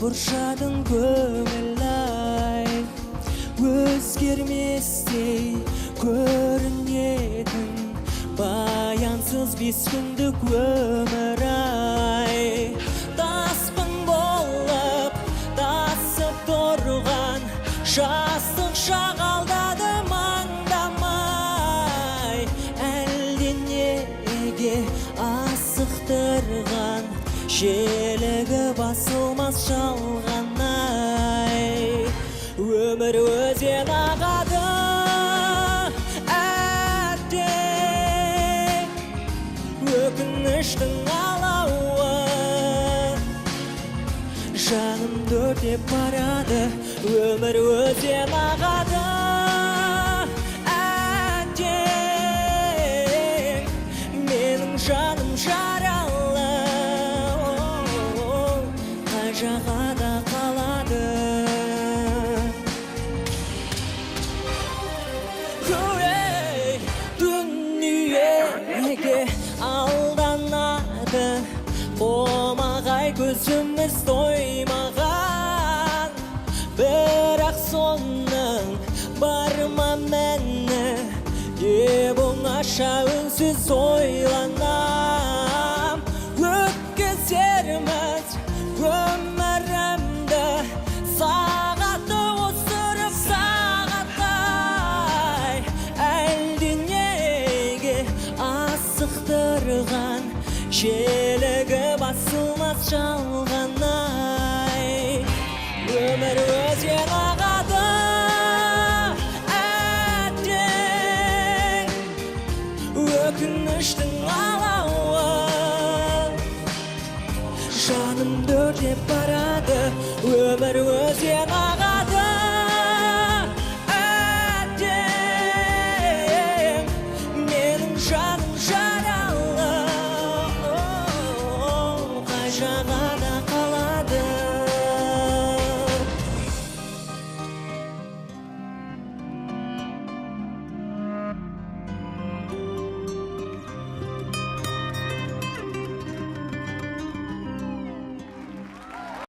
бұршадың көңіл-ай, өзгерместей көрінетін баянсыз 5 күндік өмір-ай. Таспын болып тасып тұрған жастық шақ алдады маңдамай, әлденеге асықтырған желігі басылмас жалған-ай. Өмір өзен ағады әттең, өкініштің алауы жанымды өртеп барады. Өмір өзен ағады әттең, менің жаным жаралы, қай жағада қалады. Дүниеге алданады омағай көзіміз тоймаған, бірақ соның бар ма мәні деп оңаша үнсіз ойланам. Өткізерміз өмірімді сағатты осырып сағаттай, әлденеге асықтырған желігі басылмас жалған-ай. Өмір өзен ағады әттең, өкініштің алауы жанымды өртеп барады. Өмір өзен ағады